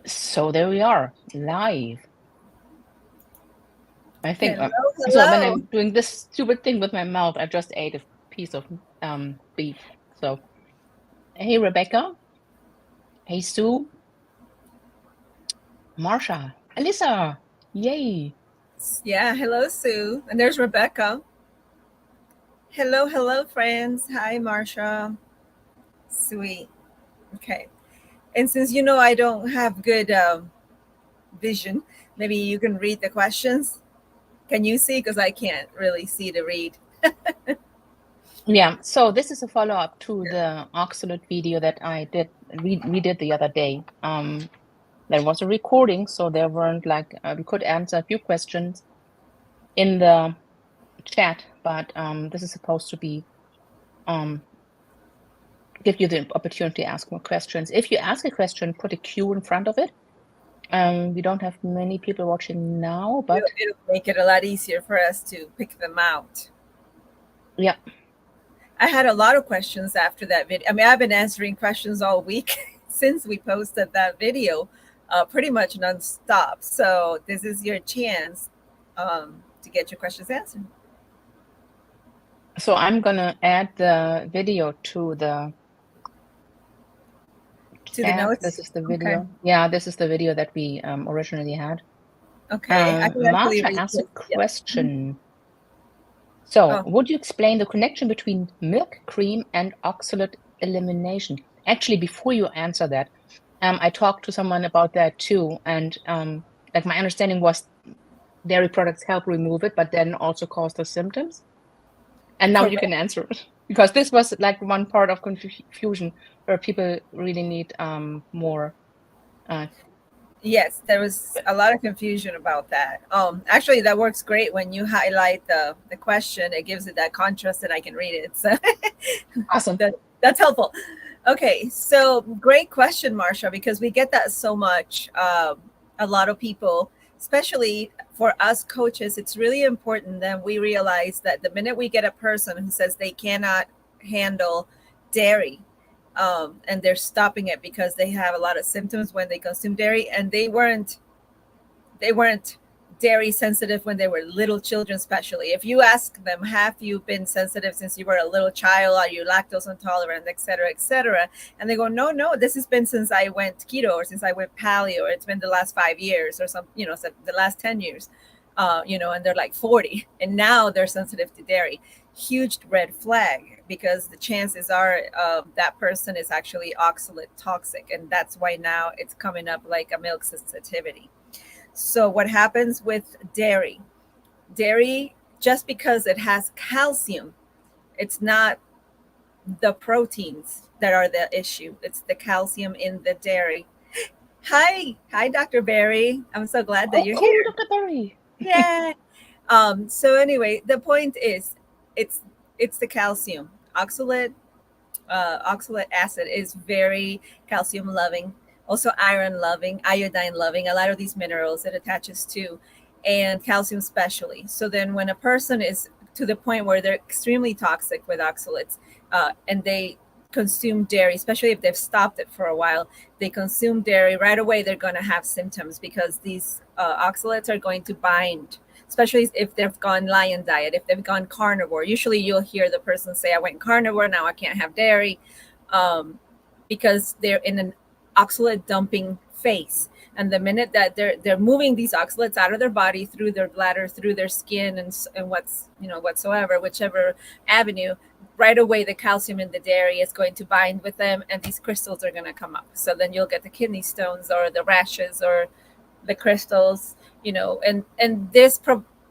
So there we are, live. I think Hello, so. When hello. I'm doing this stupid thing with my mouth, I just ate a piece of beef. So, hey Rebecca, hey Sue, Marsha, Alyssa, yay! Yeah, hello, Sue. And there's Rebecca. Hello, hello, friends. Hi, Marsha. Sweet. Okay. And since you know I don't have good vision, maybe you can read the questions. Can you see? Because I can't really see to read. Yeah. So this is a follow up to the oxalate video that I did. We did the other day. There was a recording, so there weren't like we could answer a few questions in the chat, but this is supposed to be give you the opportunity to ask more questions. If you ask a question, put a Q in front of it. We don't have many people watching now, but It'll make it a lot easier for us to pick them out. yeah. I had a lot of questions after that video. I mean, I've been answering questions all week since we posted that video, pretty much nonstop. So this is your chance to get your questions answered. So I'm gonna add the video to the To the chat. This notes. is the Okay. video. Yeah, this is the video that we originally had. Okay. I can actually Marsha read asked a this. Yeah. Mhm. question. So, Oh, would you explain the connection between milk cream and oxalate elimination? Actually, before you answer that, I talked to someone about that too, and like my understanding was dairy products help remove it, but then also cause the symptoms. And now you correct. can answer it because this was like one part of confusion where people really need more. Uh, Yes, there was a lot of confusion about that. Actually, that works great when you highlight the question. It gives it that contrast, and I can read it. So awesome. that's helpful. Okay, so great question, Marsha, because we get that so much. A lot of people, especially for us coaches, it's really important that we realize that the minute we get a person who says they cannot handle dairy, and they're stopping it because they have a lot of symptoms when they consume dairy, and they weren't dairy sensitive when they were little children. Especially if you ask them, have you been sensitive since you were a little child, are you lactose intolerant, etc., etc., and they go, no, no, this has been since I went keto, or since I went paleo, or it's been the last 5 years, or some, so the last 10 years, and they're like 40 and now they're sensitive to dairy. Huge red flag, because the chances are that person is actually oxalate toxic, and that's why now it's coming up like a milk sensitivity. So what happens with dairy? Dairy, just because it has calcium, it's not the proteins that are the issue. It's the calcium in the dairy. Hi, Dr. Barry. I'm so glad that Oh, you're cool, here. Dr. Berry. Yeah. So anyway, the point is, it's it's the calcium. Oxalate acid is very calcium loving, also iron loving, iodine loving, a lot of these minerals it attaches to, and calcium especially. So then when a person is to the point where they're extremely toxic with oxalates, and they consume dairy, especially if they've stopped it for a while, they consume dairy right away, they're going to have symptoms, because these oxalates are going to bind, especially if they've gone lion diet, if they've gone carnivore. Usually you'll hear the person say, I went carnivore, now I can't have dairy, um, because they're in an oxalate dumping phase. And the minute that they're moving these oxalates out of their body, through their bladder, through their skin, and whatsoever, whichever avenue, right away the calcium in the dairy is going to bind with them, and these crystals are going to come up. So then you'll get the kidney stones, or the rashes, or the crystals, and this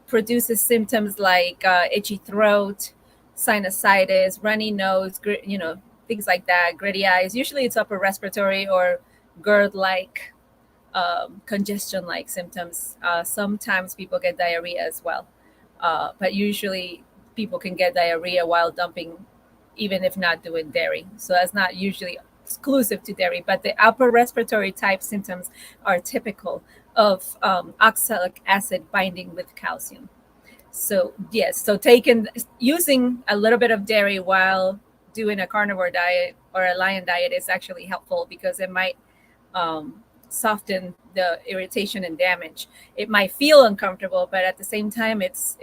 produces symptoms like itchy throat, sinusitis, runny nose, things like that, gritty eyes. Usually it's upper respiratory or GERD like, congestion like symptoms. Sometimes people get diarrhea as well, but usually people can get diarrhea while dumping, even if not doing dairy. So that's not usually exclusive to dairy, but the upper respiratory type symptoms are typical of oxalic acid binding with calcium. So yes, so using a little bit of dairy while doing a carnivore diet or a lion diet is actually helpful, because it might soften the irritation and damage. It might feel uncomfortable, but at the same time, it's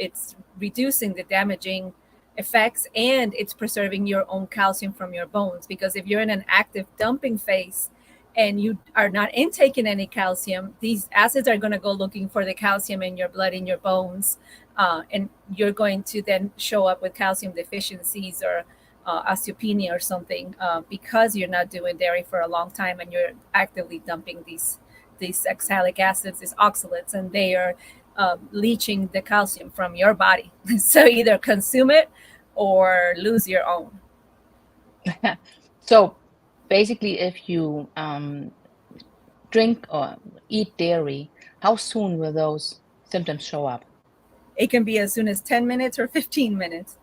reducing the damaging effects, and it's preserving your own calcium from your bones. Because if you're in an active dumping phase and you are not intaking any calcium, these acids are going to go looking for the calcium in your blood, in your bones, and you're going to then show up with calcium deficiencies or osteopenia or something, because you're not doing dairy for a long time and you're actively dumping these oxalic acids, these oxalates, and they are leaching the calcium from your body. So either consume it or lose your own. So basically, if you drink or eat dairy, how soon will those symptoms show up? It can be as soon as 10 minutes or 15 minutes.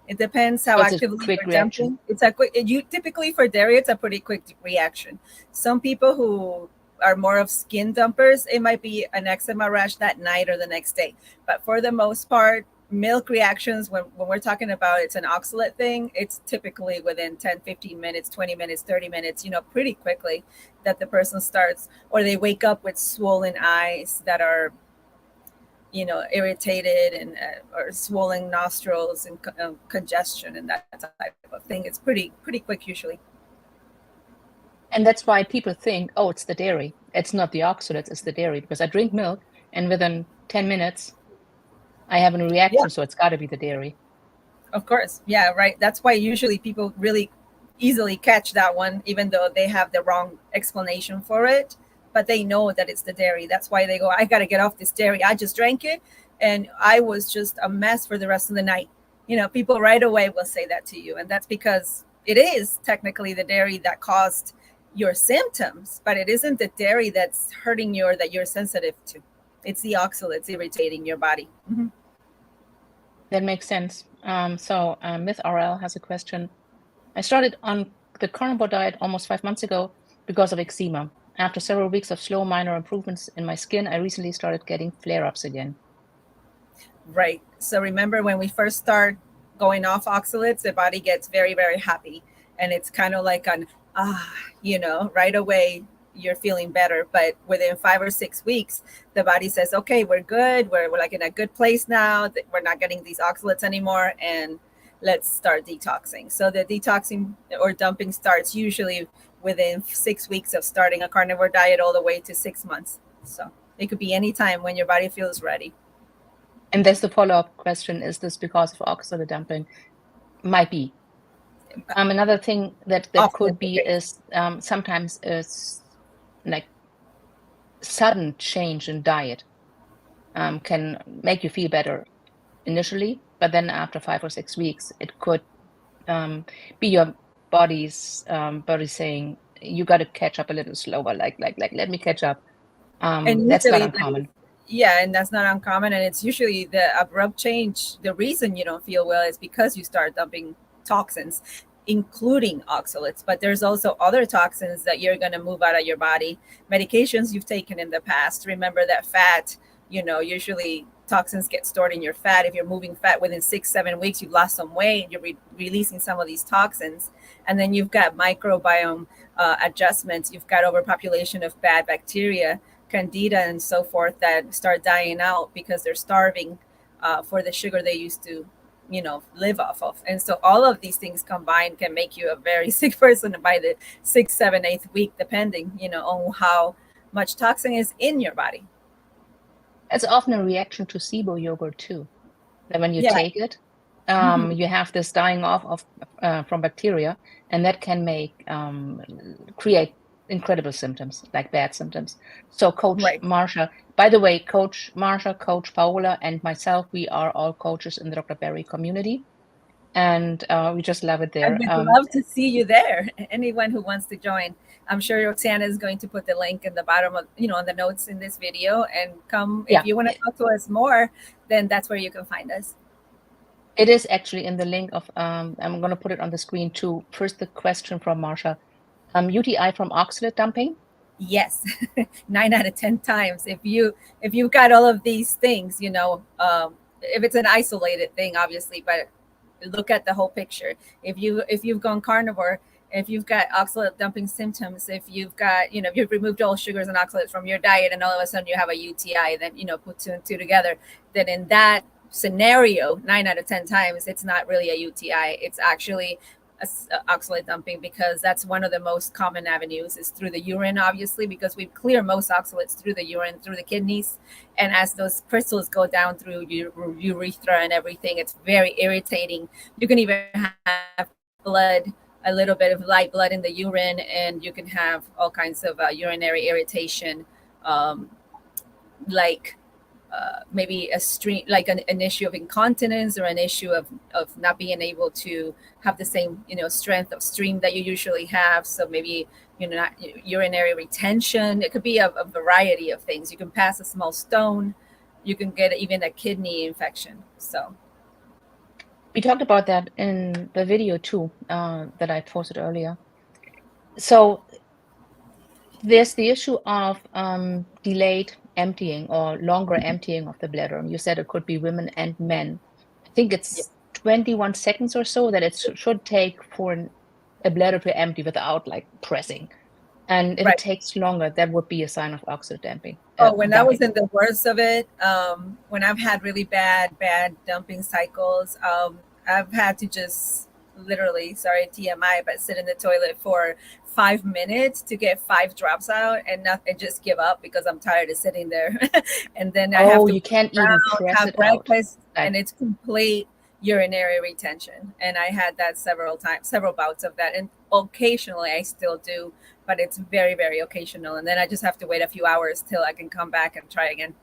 It depends how So it's a actively quick you're reaction. dumping. It's a quick, you typically for dairy, it's a pretty quick reaction. Some people who are more of skin dumpers, it might be an eczema rash that night or the next day. But for the most part, milk reactions, when we're talking about it's an oxalate thing, it's typically within 10, 15 minutes, 20 minutes, 30 minutes, pretty quickly that the person starts, or they wake up with swollen eyes that are irritated and or swollen nostrils and congestion and that type of thing. It's pretty quick usually. And that's why people think, oh, it's the dairy. It's not the oxalates, it's the dairy, because I drink milk and within 10 minutes I have a reaction, so it's got to be the dairy. Of course. Yeah, right. That's why usually people really easily catch that one, even though they have the wrong explanation for it, but they know that it's the dairy. That's why they go, I got to get off this dairy. I just drank it and I was just a mess for the rest of the night. People right away will say that to you. And that's because it is technically the dairy that caused your symptoms, but it isn't the dairy that's hurting you or that you're sensitive to. It's the oxalates irritating your body. Mm-hmm. That makes sense. So Myth RL has a question. I started on the carnivore diet almost 5 months ago because of eczema. After several weeks of slow minor improvements in my skin, I recently started getting flare-ups again. Right. So remember when we first start going off oxalates, the body gets very, very happy. And it's kind of like right away you're feeling better. But within 5 or 6 weeks, the body says, okay, we're good. We're like in a good place now. We're not getting these oxalates anymore. And let's start detoxing. So the detoxing or dumping starts usually within 6 weeks of starting a carnivore diet all the way to 6 months. So it could be any time when your body feels ready. And there's the follow-up question, is this because of oxalate dumping? Might be. Another thing that could be is sometimes it's like sudden change in diet can make you feel better initially, but then after 5 or 6 weeks, it could be your body's body saying, you got to catch up a little slower, like let me catch up. And that's not uncommon. And that's not uncommon. And it's usually the abrupt change. The reason you don't feel well is because you start dumping toxins, including oxalates. But there's also other toxins that you're going to move out of your body. Medications you've taken in the past. Remember that fat, usually toxins get stored in your fat. If you're moving fat within 6-7 weeks, you've lost some weight, you're releasing some of these toxins. And then you've got microbiome adjustments. You've got overpopulation of bad bacteria, candida and so forth, that start dying out because they're starving for the sugar they used to live off of. And so all of these things combined can make you a very sick person by the 6th, 7th, 8th week, depending on how much toxin is in your body. It's often a reaction to SIBO yogurt too, that when you take it, you have this dying off of from bacteria, and that can create incredible symptoms, like bad symptoms. So Coach Marsha, by the way, Coach Marsha, Coach Paola, and myself, we are all coaches in the Dr. Berry community, and we just love it there. We'd love to see you there. Anyone who wants to join, I'm sure Roxana is going to put the link in the bottom of, on the notes in this video, and come. If you want to talk to us more, then that's where you can find us. It is actually in the link of, I'm going to put it on the screen too. First, the question from Marsha. UTI from oxalate dumping? Yes, 9 out of 10 times. If you've got all of these things, if it's an isolated thing, obviously, but look at the whole picture. If you've gone carnivore If you've got oxalate dumping symptoms, if you've got, if you've removed all sugars and oxalates from your diet and all of a sudden you have a UTI, then, put two and two together, then in that scenario, 9 out of 10 times, it's not really a UTI. It's actually oxalate dumping, because that's one of the most common avenues is through the urine, obviously, because we clear most oxalates through the urine, through the kidneys. And as those crystals go down through your urethra and everything, it's very irritating. You can even have blood, a little bit of light blood in the urine, and you can have all kinds of urinary irritation, like maybe a stream, like an issue of incontinence, or an issue of not being able to have the same strength of stream that you usually have. So maybe not urinary retention. It could be a variety of things. You can pass a small stone. You can get even a kidney infection. So we talked about that in the video too, that I posted earlier. So there's the issue of delayed emptying or longer emptying of the bladder. You said it could be women and men. I think it's 21 seconds or so that it should take for a bladder to empty without like pressing. And if it takes longer, that would be a sign of oxalate dumping. When I was in the worst of it, when I've had really bad dumping cycles, I've had to just literally, sorry, TMI, but sit in the toilet for 5 minutes to get 5 drops out and just give up because I'm tired of sitting there. And then I have to you can't even press it breakfast out. And it's complete urinary retention. And I had that several bouts of that. And occasionally I still do, but it's very, very occasional. And then I just have to wait a few hours till I can come back and try again.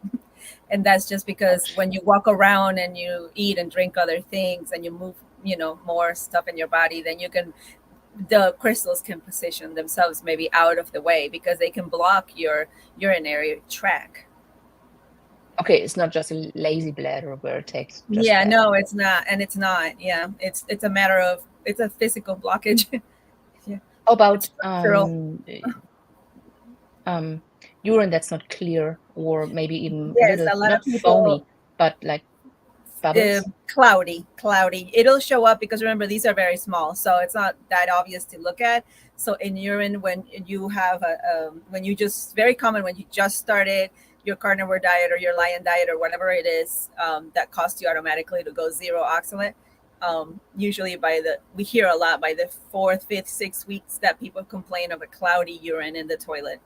And that's just because when you walk around and you eat and drink other things and you move, more stuff in your body, then the crystals can position themselves maybe out of the way because they can block your urinary tract. Okay, it's not just a lazy bladder where it takes. No, it's not. And it's not. Yeah, it's a matter of, it's a physical blockage. Yeah. How about urine that's not clear, or maybe even not foamy, but like bubbles? Cloudy. It'll show up because remember, these are very small, so it's not that obvious to look at. So in urine, when you have when you just, very common when you just started your carnivore diet or your lion diet or whatever it is, that caused you automatically to go zero oxalate. Usually we hear a lot by the 4th, 5th, 6th weeks that people complain of a cloudy urine in the toilet.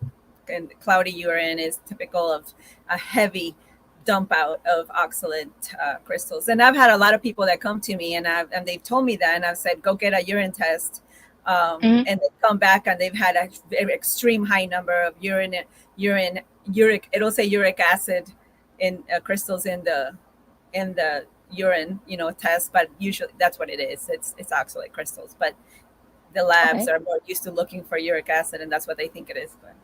And cloudy urine is typical of a heavy dump out of oxalate crystals. And I've had a lot of people that come to me and they've told me that, and I've said, go get a urine test. And they come back and they've had a very extreme high number of uric, it'll say uric acid in crystals in the urine, test, but usually that's what it is. It's oxalate crystals, but the labs are more used to looking for uric acid, and that's what they think it is. But.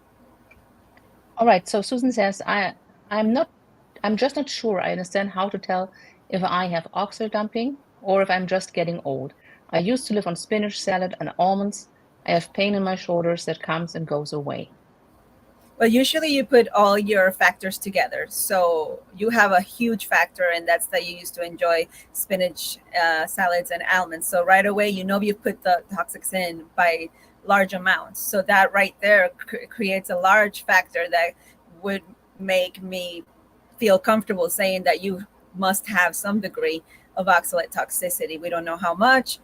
All right. So Susan says, I'm just not sure I understand how to tell if I have oxalate dumping or if I'm just getting old. I used to live on spinach, salad, and almonds. I have pain in my shoulders that comes and goes away. Well, usually you put all your factors together. So you have a huge factor, and that's that you used to enjoy spinach, salads, and almonds. So right away, you put the toxics in by large amounts. So that right there creates a large factor that would make me feel comfortable saying that you must have some degree of oxalate toxicity. We don't know how much.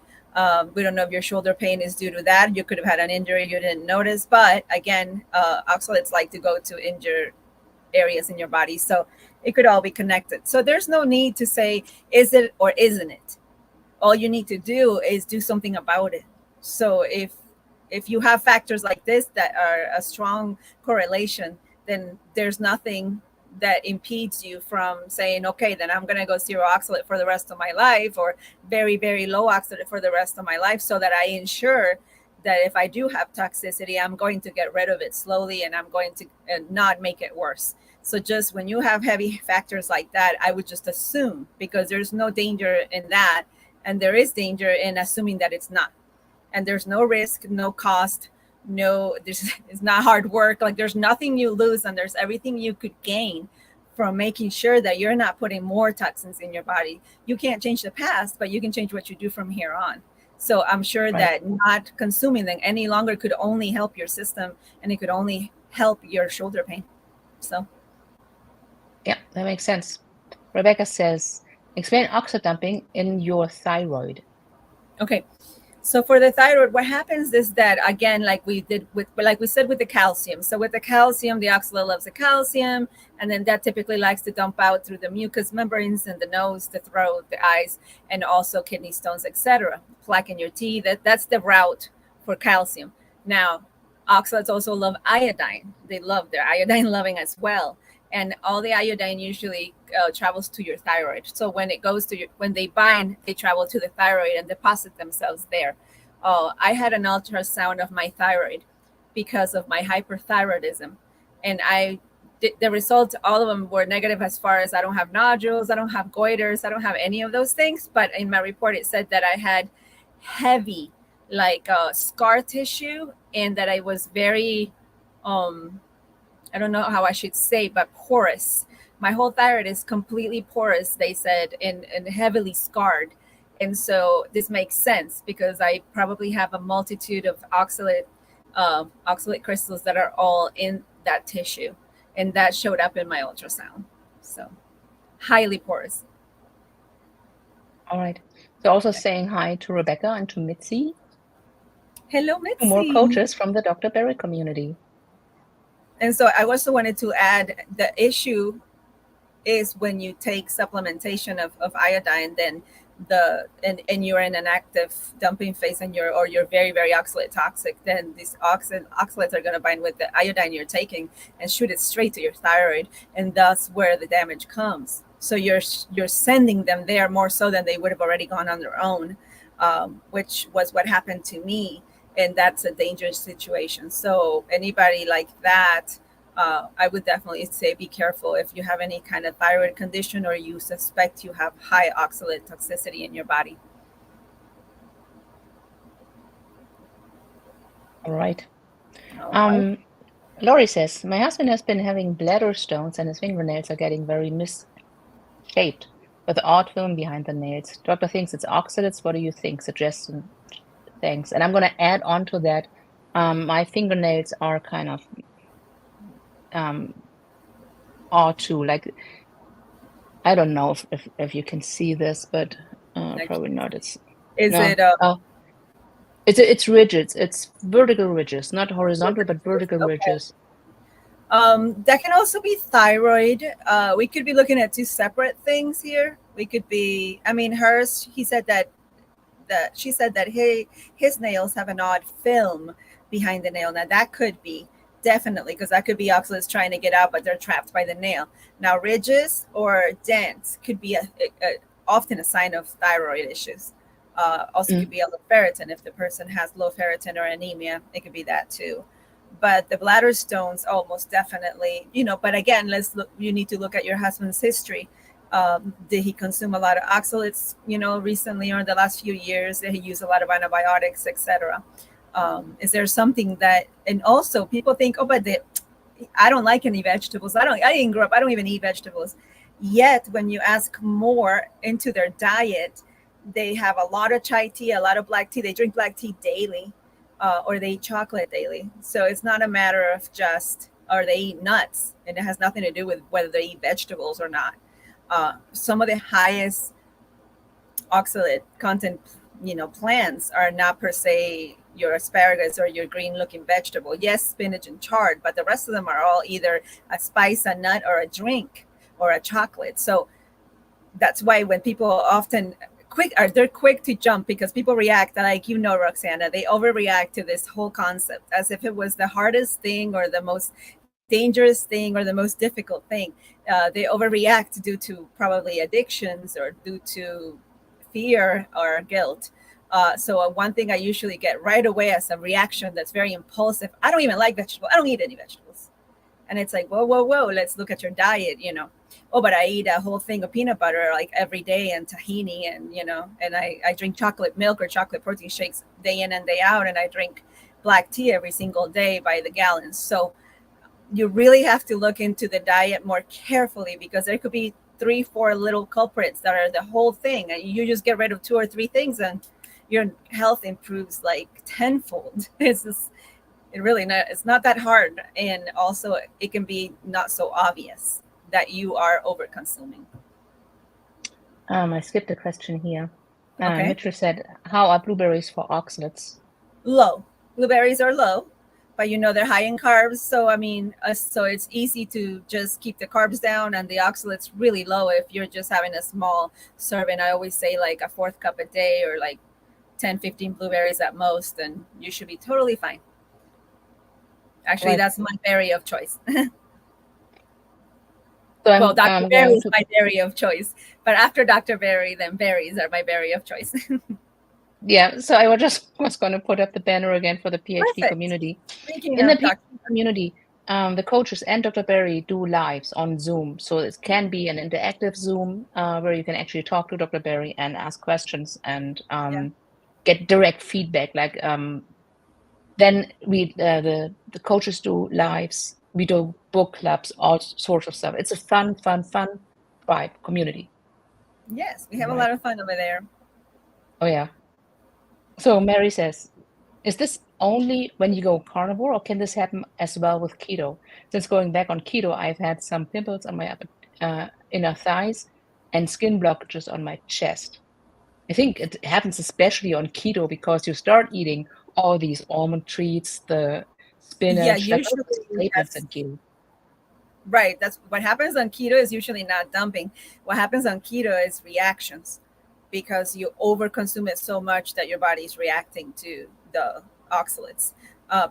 We don't know if your shoulder pain is due to that. You could have had an injury you didn't notice. But again, oxalates like to go to injured areas in your body. So it could all be connected. So there's no need to say, is it or isn't it? All you need to do is do something about it. So if you have factors like this that are a strong correlation, then there's nothing that impedes you from saying, okay, then I'm going to go zero oxalate for the rest of my life, or very, very low oxalate for the rest of my life, so that I ensure that if I do have toxicity, I'm going to get rid of it slowly and I'm going to not make it worse. So just when you have heavy factors like that, I would just assume, because there's no danger in that. And there is danger in assuming that it's not. And there's no risk, no cost, it's not hard work. Like there's nothing you lose, and there's everything you could gain from making sure that you're not putting more toxins in your body. You can't change the past, but you can change what you do from here on. So I'm sure Right. that not consuming them any longer could only help your system, and it could only help your shoulder pain. So Yeah, that makes sense. Rebecca says, explain oxide dumping in your thyroid. okay. So for the thyroid, what happens is that, again, like we said with the calcium. So with the calcium, the oxalate loves the calcium, and then that typically likes to dump out through the mucous membranes in the nose, the throat, the eyes, and also kidney stones, etc. Plaque in your teeth. That's the route for calcium. Now, oxalates also love iodine. They love their iodine loving as well, and all the iodine usually travels to your thyroid. So when it goes to when they bind, they travel to the thyroid and deposit themselves there. I had an ultrasound of my thyroid because of my hyperthyroidism, and the results, all of them were negative as far as I don't have nodules, I don't have goiters, I don't have any of those things. But in my report, it said that I had heavy, like scar tissue, and that I was very I don't know how I should say, but porous. My whole thyroid is completely porous, they said, and heavily scarred. And so this makes sense because I probably have a multitude of oxalate crystals that are all in that tissue. And that showed up in my ultrasound. So highly porous. All right. So also saying hi to Rebecca and to Mitzi, Hello, two more Mitzi. coaches from the Dr. Berry community. And so I also wanted to add the issue is when you take supplementation of iodine, then and you're in an active dumping phase and you're very, very oxalate toxic, then these oxalates are going to bind with the iodine you're taking and shoot it straight to your thyroid, and that's where the damage comes. So you're sending them there more so than they would have already gone on their own, which was what happened to me, and that's a dangerous situation. So anybody like that, I would definitely say be careful if you have any kind of thyroid condition or you suspect you have high oxalate toxicity in your body. All right. All right. Lori says, my husband has been having bladder stones and his fingernails are getting very misshaped with odd film behind the nails. Doctor thinks it's oxalates. What do you think? Suggestion. Thanks. And I'm going to add on to that. My fingernails are kind of odd too. Like, I don't know if you can see this, but probably not. It's it's ridges. It's vertical ridges, not horizontal, but vertical ridges. That can also be thyroid. We could be looking at two separate things here. We could be, I mean, hers, she said that his nails have an odd film behind the nail. Now that could be definitely, because that could be oxalates trying to get out, but they're trapped by the nail. Now ridges or dents could be often a sign of thyroid issues. Also could be a low ferritin. If the person has low ferritin or anemia, it could be that too. But the bladder stones, almost definitely, but again, you need to look at your husband's history. Did he consume a lot of oxalates, recently or in the last few years? Did he use a lot of antibiotics, etc.? Is there something that, and also people think, but I don't like any vegetables. I didn't grow up, I don't even eat vegetables. Yet when you ask more into their diet, they have a lot of chai tea, a lot of black tea. They drink black tea daily, or they eat chocolate daily. So it's not a matter of just, or they eat nuts, and it has nothing to do with whether they eat vegetables or not. Some of the highest oxalate content, plants are not per se your asparagus or your green looking vegetable. Yes, spinach and chard, but the rest of them are all either a spice, a nut, or a drink, or a chocolate. So that's why when people often they're quick to jump, because people react like, Roxana, they overreact to this whole concept as if it was the hardest thing or the most dangerous thing or the most difficult thing. They overreact due to probably addictions or due to fear or guilt. So one thing I usually get right away as a reaction that's very impulsive: I don't even like vegetables. I don't eat any vegetables. And it's like, whoa, let's look at your diet, Oh, but I eat a whole thing of peanut butter like every day, and tahini, and, and I drink chocolate milk or chocolate protein shakes day in and day out. And I drink black tea every single day by the gallons. So you really have to look into the diet more carefully, because there could be 3-4 little culprits that are the whole thing. And you just get rid of 2 or 3 things and your health improves like tenfold. It's not that hard, and also it can be not so obvious that you are over consuming. I skipped a question here. Okay. Mitchell said, how are blueberries for oxalates? Low. Blueberries are low, but they're high in carbs. So so it's easy to just keep the carbs down and the oxalates really low if you're just having a small serving. I always say like a fourth cup a day, or like 10, 15 blueberries at most, and you should be totally fine. Actually, Right. that's my berry of choice. So Well, Dr. I'm Berry going is to, my berry of choice, but after Dr. Berry, then berries are my berry of choice. yeah, so I was going to put up the banner again for the PhD Perfect. community. Speaking In the of PhD Dr. community, the coaches and Dr. Berry do lives on Zoom. So it can be an interactive Zoom where you can actually talk to Dr. Berry and ask questions and Yeah. get direct feedback. Like then the coaches do lives, we do book clubs, all sorts of stuff. It's a fun tribe community. Yes, we have a Right. lot of fun over there. Oh yeah. So Mary says, is this only when you go carnivore, or can this happen as well with keto? Since going back on keto, I've had some pimples on my inner thighs and skin blockages on my chest. I think it happens especially on keto because you start eating all these almond treats, the Yeah, spinach, like all usually the staples that's in keto. right. That's what happens on keto is usually not dumping. What happens on keto is reactions, because you overconsume it so much that your body is reacting to the oxalates.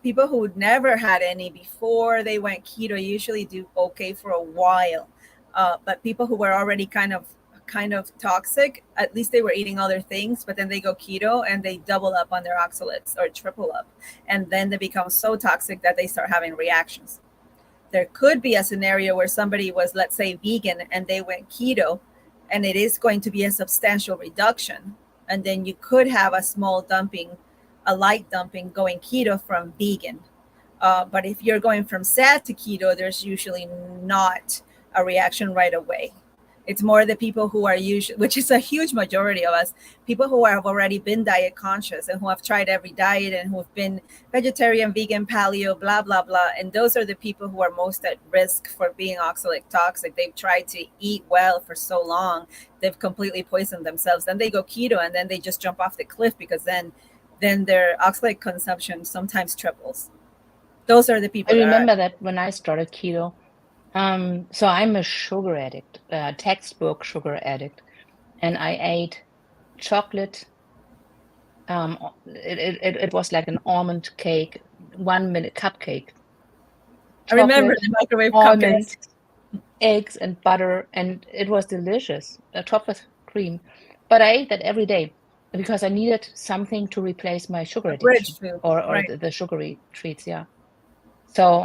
People who never had any before they went keto usually do okay for a while, but people who were already kind of toxic, at least they were eating other things, but then they go keto and they double up on their oxalates or triple up, and then they become so toxic that they start having reactions. There could be a scenario where somebody was, let's say, vegan and they went keto, and it is going to be a substantial reduction. And then you could have a small dumping, a light dumping going keto from vegan. But if you're going from SAD to keto, there's usually not a reaction right away. It's more the people who are usually, which is a huge majority of us, people who have already been diet conscious and who have tried every diet and who have been vegetarian, vegan, paleo, blah, blah, blah. And those are the people who are most at risk for being oxalate toxic. They've tried to eat well for so long, they've completely poisoned themselves. Then they go keto and then they just jump off the cliff, because then their oxalate consumption sometimes triples. Those are the I people that are. remember that when I started keto, so I'm a sugar addict, textbook sugar addict, and I ate chocolate. It was like an almond cake, 1 minute cupcake, I remember chocolate, the microwave cupcakes. almonds, eggs, and butter, and it was delicious, topped with cream. But I ate that every day because I needed something to replace my sugar A bridge addiction food, or right? the sugary treats. Yeah. So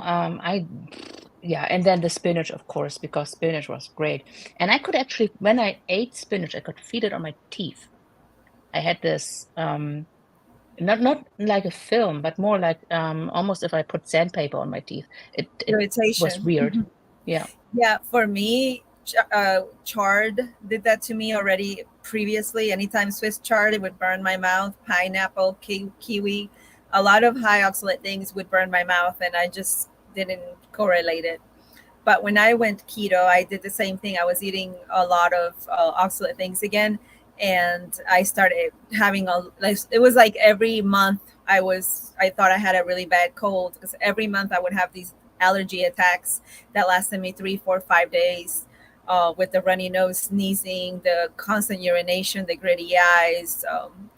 yeah, and then the spinach, of course, because spinach was great. And I could actually, when I ate spinach, I could feel it on my teeth. I had this not like a film, but more like almost if I put sandpaper on my teeth. It was Irritation. weird. Yeah. Yeah, for me, chard did that to me already previously. Anytime Swiss chard, it would burn my mouth. Pineapple, kiwi, a lot of high oxalate things would burn my mouth, and I just didn't correlate it. But when I went keto, I did the same thing. I was eating a lot of oxalate things again, and I started having it was like every month I thought I had a really bad cold, because every month I would have these allergy attacks that lasted me 3, 4, 5 days, with the runny nose, sneezing, the constant urination, the gritty eyes,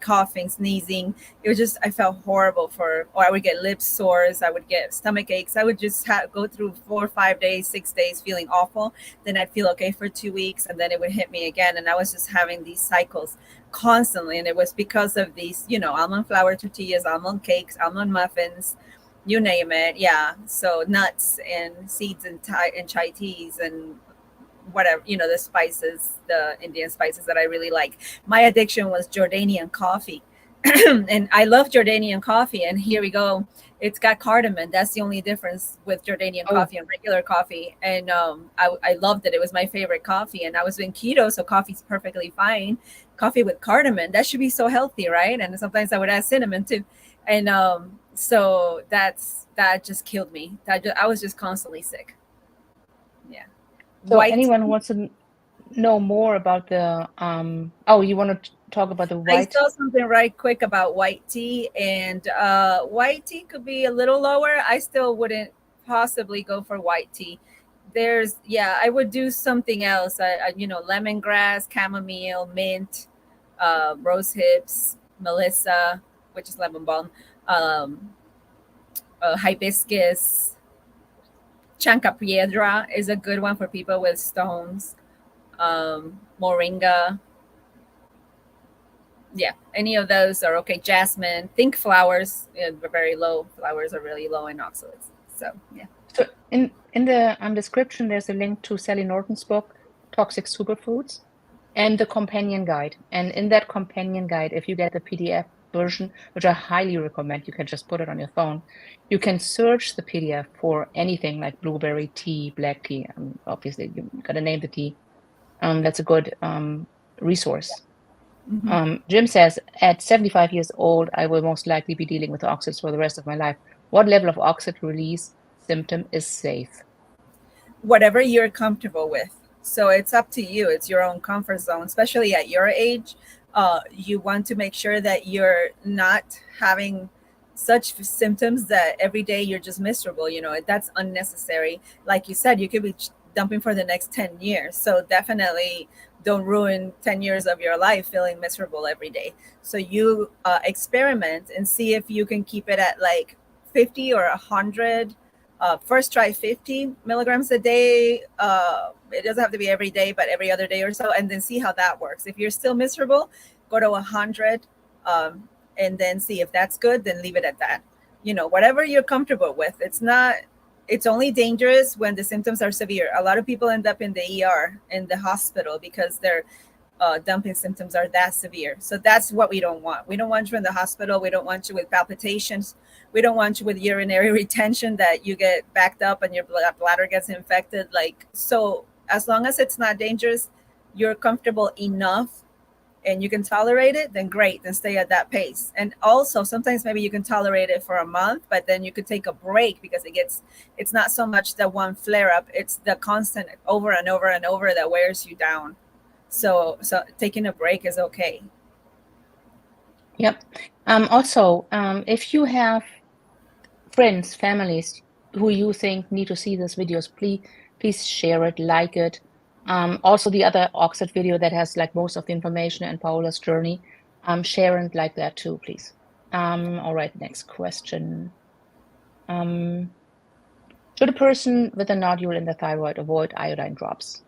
coughing, sneezing. It was just, I felt horrible or I would get lip sores, I would get stomach aches. I would just go through 4, 5 days, 6 days feeling awful. Then I'd feel okay for 2 weeks, and then it would hit me again. And I was just having these cycles constantly. And it was because of these, almond flour tortillas, almond cakes, almond muffins, you name it. Yeah. So nuts and seeds and chai teas and whatever, the spices, the Indian spices that I really like. My addiction was Jordanian coffee. And I love Jordanian coffee, and here we go. It's got cardamom. That's the only difference with Jordanian Oh, coffee and regular coffee. And I loved it. It was my favorite coffee. And I was doing keto, so coffee's perfectly fine. Coffee with cardamom, that should be so healthy, right? And sometimes I would add cinnamon too. And so that just killed me. I was just constantly sick. Yeah. so White anyone who tea. wants to know more about the oh, you want to talk about the I white? saw something right quick about white tea, and white tea could be a little lower. I still wouldn't possibly go for white tea. I would do something else. Lemongrass, chamomile, mint, rose hips, melissa, which is lemon balm, um, hibiscus, chancapiedra is a good one for people with stones. Moringa, yeah, any of those are okay. Jasmine, think flowers, are very low. Flowers are really low in oxalates. So yeah. So in the description, there's a link to Sally Norton's book, Toxic Superfoods, and the companion guide. And in that companion guide, if you get the PDF version, which I highly recommend, you can just put it on your phone. You can search the PDF for anything like blueberry tea, black tea. Obviously, you got to name the tea. That's a good resource. Mm-hmm. Jim says, at 75 years old, I will most likely be dealing with oxalates for the rest of my life. What level of oxalate release symptom is safe? Whatever you're comfortable with. So it's up to you. It's your own comfort zone, especially at your age. You want to make sure that you're not having such symptoms that every day you're just miserable. That's unnecessary. Like you said, you could be dumping for the next 10 years. So definitely don't ruin 10 years of your life feeling miserable every day. So you experiment and see if you can keep it at like 50 or 100. First try 50 milligrams a day. It doesn't have to be every day, but every other day or so, and then see how that works. If you're still miserable, go to 100, and then see if that's good, then leave it at that. Whatever you're comfortable with. It's only dangerous when the symptoms are severe. A lot of people end up in the ER, in the hospital, because their dumping symptoms are that severe. So that's what we don't want. We don't want you in the hospital. We don't want you with palpitations. We don't want you with urinary retention, that you get backed up and your bladder gets infected. So as long as it's not dangerous, you're comfortable enough and you can tolerate it, then great, then stay at that pace. And also sometimes maybe you can tolerate it for a month, but then you could take a break, because it's not so much the one flare up, it's the constant over and over and over that wears you down. So taking a break is okay. Yep. Also, if you have friends, families who you think need to see these videos, please share it, like it. Also, the other oxide video that has like most of the information and Paola's journey, share and like that too, please. All right, next question. Should a person with a nodule in the thyroid avoid iodine drops?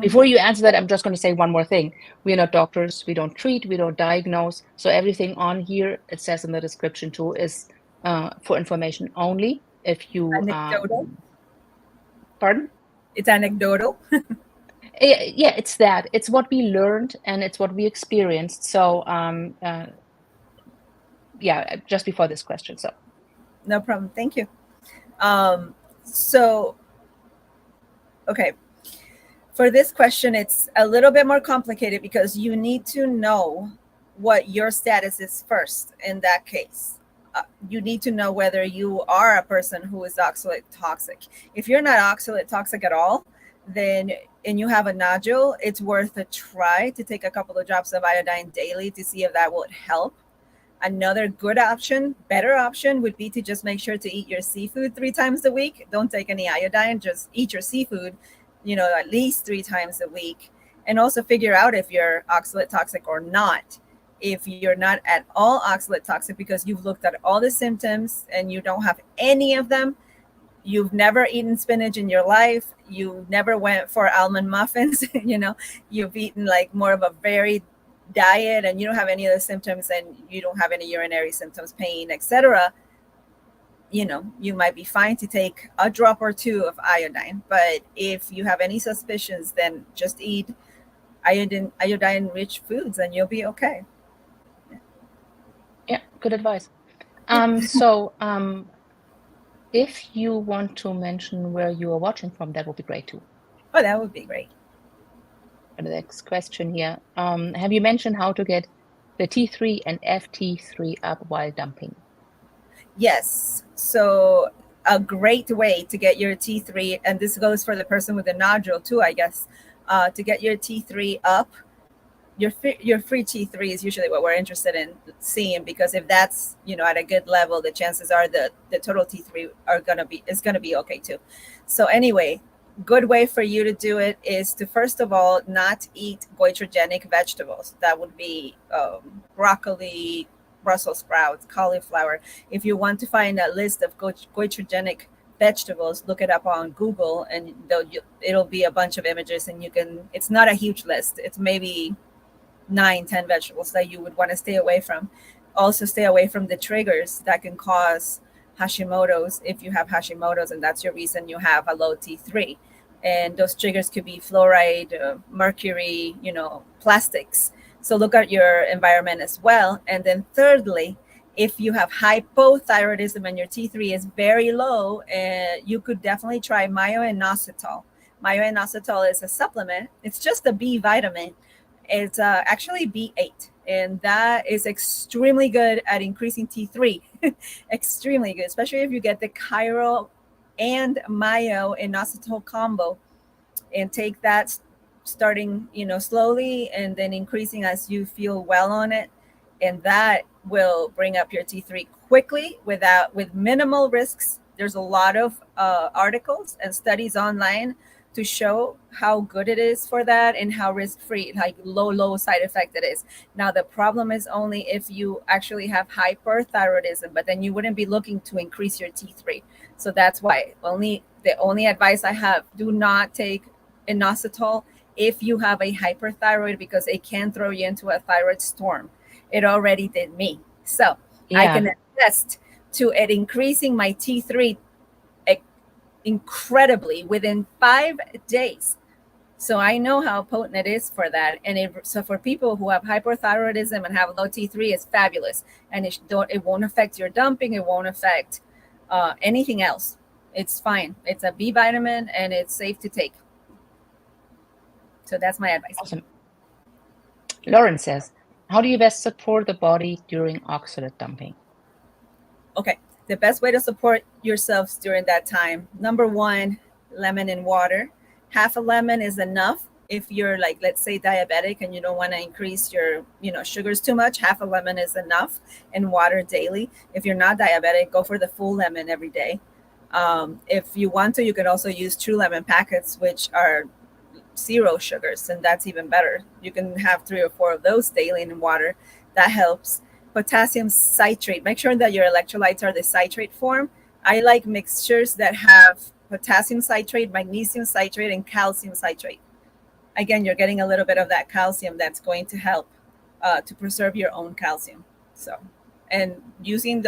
Before you answer that, I'm just going to say one more thing. We're not doctors. We don't treat. We don't diagnose. So everything on here, it says in the description too, is for information only. If you Anecdotal. Pardon? It's anecdotal. Yeah, it's that. It's what we learned and it's what we experienced. So yeah, just before this question. So No problem. Thank you. So okay. For this question, it's a little bit more complicated, because you need to know what your status is first in that case. You need to know whether you are a person who is oxalate toxic. If you're not oxalate toxic at all, then and you have a nodule, it's worth a try to take a couple of drops of iodine daily to see if that would help. Another good option, better option, would be to just make sure to eat your seafood 3 times a week. Don't take any iodine, just eat your seafood, at least 3 times a week. And also figure out if you're oxalate toxic or not. If you're not at all oxalate toxic, because you've looked at all the symptoms and you don't have any of them, you've never eaten spinach in your life, you never went for almond muffins, you've eaten like more of a varied diet, and you don't have any of the symptoms, and you don't have any urinary symptoms, pain, etc., you might be fine to take a drop or two of iodine. But if you have any suspicions, then just eat iodine rich foods and you'll be okay. Yeah, good advice. So if you want to mention where you are watching from, that would be great too. Oh, that would be great. The next question here. Have you mentioned how to get the T3 and FT3 up while dumping? Yes. So a great way to get your T3, and this goes for the person with the nodule too, I guess, to get your T3 up. Your free T3 is usually what we're interested in seeing, because if that's, at a good level, the chances are the total T3 is gonna be okay too. So anyway, good way for you to do it is to, first of all, not eat goitrogenic vegetables. That would be broccoli, Brussels sprouts, cauliflower. If you want to find a list of goitrogenic vegetables, look it up on Google, and it'll be a bunch of images, and you can. It's not a huge list. It's maybe 9, 10 vegetables that you would want to stay away from. Also, stay away from the triggers that can cause Hashimoto's, if you have Hashimoto's and that's your reason you have a low T3. And those triggers could be fluoride, mercury, plastics. So look at your environment as well. And then thirdly, if you have hypothyroidism and your T3 is very low, you could definitely try myo-inositol. Myo-inositol is a supplement. It's just a B vitamin. It's actually B8, and that is extremely good at increasing T3. Extremely good, especially if you get the chiral and myo-inositol combo, and take that starting, slowly, and then increasing as you feel well on it. And that will bring up your T3 quickly with minimal risks. There's a lot of articles and studies online to show how good it is for that and how risk-free, like low side effect it is. Now, the problem is only if you actually have hyperthyroidism, but then you wouldn't be looking to increase your T3. So that's why the only advice I have, do not take inositol if you have a hyperthyroid, because it can throw you into a thyroid storm. It already did me. So I Yeah, can attest to it increasing my T3 incredibly within 5 days. So I know how potent it is for that. And so for people who have hyperthyroidism and have low T3, it's fabulous. And it won't affect your dumping. It won't affect anything else. It's fine. It's a B vitamin and it's safe to take. So that's my advice. awesome. Lauren says, how do you best support the body during oxalate dumping? Okay. The best way to support yourselves during that time, number one, lemon and water. Half a lemon is enough. If you're, like, let's say, diabetic and you don't want to increase your, sugars too much, half a lemon is enough, and water daily. If you're not diabetic, go for the full lemon every day. If you want to, you can also use true lemon packets, which are 0 sugars, and that's even better. You can have 3 or 4 of those daily in water. That helps. Potassium citrate. Make sure that your electrolytes are the citrate form. I like mixtures that have potassium citrate, magnesium citrate, and calcium citrate. Again, you're getting a little bit of that calcium that's going to help to preserve your own calcium. So, and using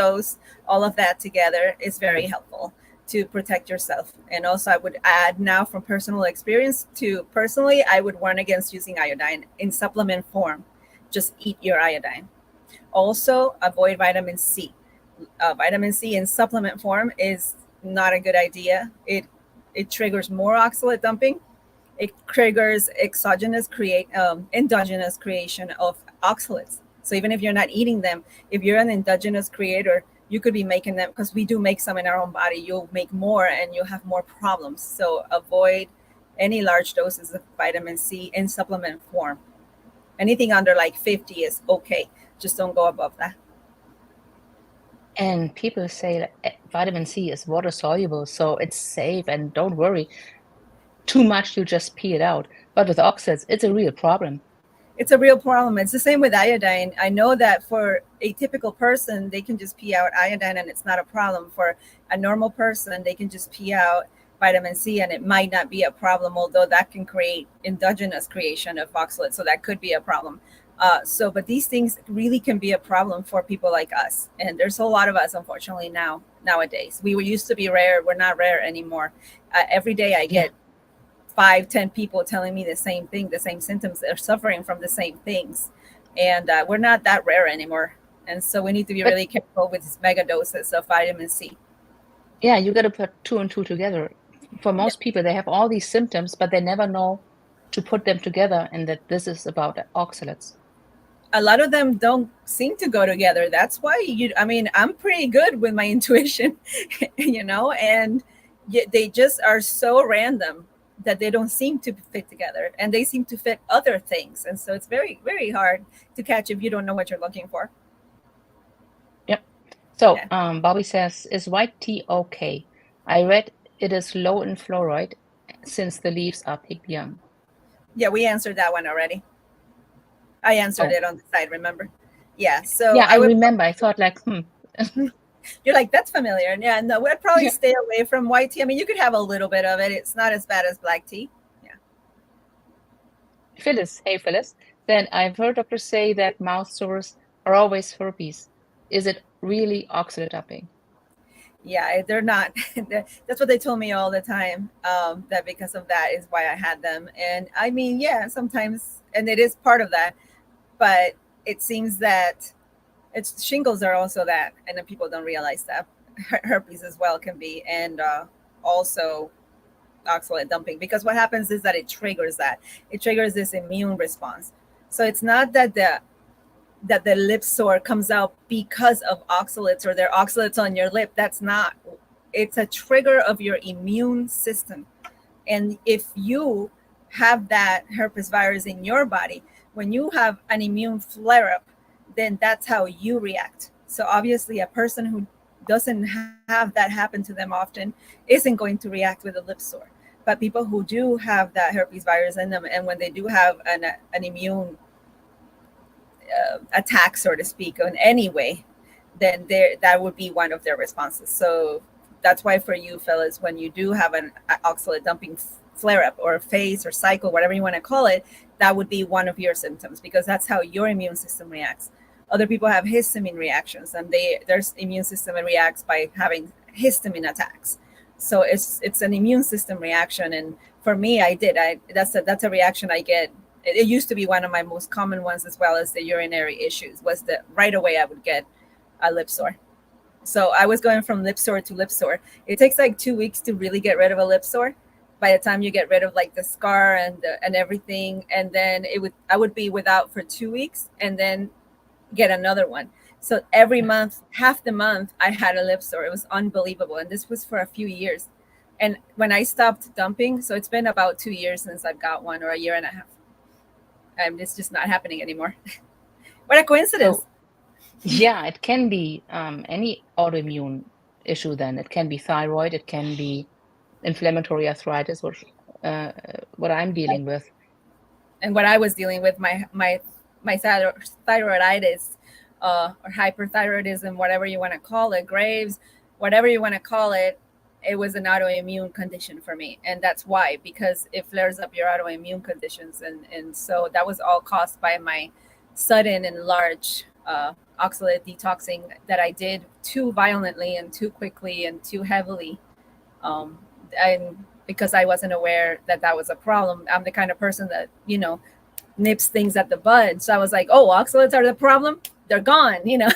all of that together is very helpful to protect yourself. And also, I would add now, from personal experience, personally, I would warn against using iodine in supplement form. Just eat your iodine. Also, avoid vitamin C. Vitamin C in supplement form is not a good idea. It triggers more oxalate dumping. It triggers endogenous creation of oxalates. So even if you're not eating them, if you're an endogenous creator, you could be making them, because we do make some in our own body. You'll make more and you'll have more problems. So avoid any large doses of vitamin C in supplement form. Anything under like 50 is okay. Just don't go above that. And people say that vitamin C is water soluble, so it's safe and don't worry. Too much, you just pee it out. But with oxalates, it's a real problem. It's a real problem. It's the same with iodine. I know that for a typical person, they can just pee out iodine and it's not a problem. For a normal person, they can just pee out vitamin C and it might not be a problem, although that can create endogenous creation of oxalates. So that could be a problem. But these things really can be a problem for people like us. And there's a lot of us, unfortunately, nowadays. We used to be rare. We're not rare anymore. Every day I get 5-10 people telling me the same thing, the same symptoms. They're suffering from the same things. And we're not that rare anymore. And so we need to be But- really careful with these mega doses of vitamin C. Yeah, you got to put 2 and 2 together. For most people, they have all these symptoms, but they never know to put them together and that this is about oxalates. A lot of them don't seem to go together. That's why I'm pretty good with my intuition, and yet they just are so random that they don't seem to fit together, and they seem to fit other things. And so it's very, very hard to catch if you don't know what you're looking for. Yep. So, Yeah. Bobby says, is white tea okay? I read it is low in fluoride since the leaves are pig young. Yeah, we answered that one already. I answered it on the side, remember? Yeah. So yeah, I remember. I thought like, You're like, that's familiar. And yeah, no, we'd probably stay away from white tea. I mean, you could have a little bit of it. It's not as bad as black tea. Yeah. Phyllis, hey Phyllis. Then I've heard doctors say that mouth sores are always herpes. Is it really oxalate dumping? Yeah, they're not. That's what they told me all the time. That because of that is why I had them. And I mean, yeah, sometimes, and it is part of that. But it seems that it's shingles are also that, and then people don't realize that herpes as well can be, and also oxalate dumping, because what happens is that it triggers this immune response. So it's not that the lip sore comes out because of oxalates or there are oxalates on your lip. That's not. It's a trigger of your immune system. And if you have that herpes virus in your body, when you have an immune flare up, then that's how you react. So obviously a person who doesn't have that happen to them often isn't going to react with a lip sore. But people who do have that herpes virus in them, and when they do have an immune attack, so to speak, in any way, then that would be one of their responses. So that's why for you fellas, when you do have an oxalate dumping flare up or phase or cycle, whatever you want to call it, that would be one of your symptoms, because that's how your immune system reacts. Other people have histamine reactions, and their immune system reacts by having histamine attacks. So it's an immune system reaction. And for me, that's a reaction I get. It used to be one of my most common ones, as well as the urinary issues, was that right away I would get a lip sore. So I was going from lip sore to lip sore. It takes like 2 weeks to really get rid of a lip sore. By the time you get rid of like the scar and everything, and then I would be without for 2 weeks and then get another one. So every month, half the month, I had a lip sore. It was unbelievable. And this was for a few years. And when I stopped dumping, so it's been about 2 years since I've got one, or a year and a half. And it's just not happening anymore. What a coincidence. So, yeah, it can be any autoimmune issue then. It can be thyroid, it can be inflammatory arthritis, which what I'm dealing with. And what I was dealing with, my thyroiditis, or hyperthyroidism, whatever you want to call it, Graves, whatever you want to call it, it was an autoimmune condition for me. And that's why, because it flares up your autoimmune conditions. And so that was all caused by my sudden and large oxalate detoxing that I did too violently and too quickly and too heavily. And because I wasn't aware that that was a problem. I'm the kind of person that, nips things at the bud. So I was like, oh, oxalates are the problem? They're gone, Yeah,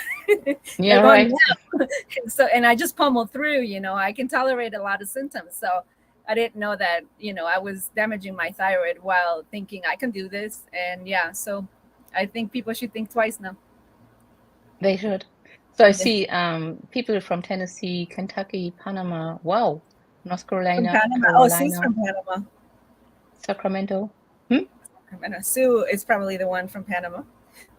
They're right. gone now. So, and I just pummeled through, I can tolerate a lot of symptoms. So I didn't know that, I was damaging my thyroid while thinking I can do this. And yeah, so I think people should think twice now. They should. So I see people from Tennessee, Kentucky, Panama. Wow. North Carolina, From Panama. Carolina, Oh, Sue's from Panama. Sacramento. Sacramento. Sue is probably the one from Panama.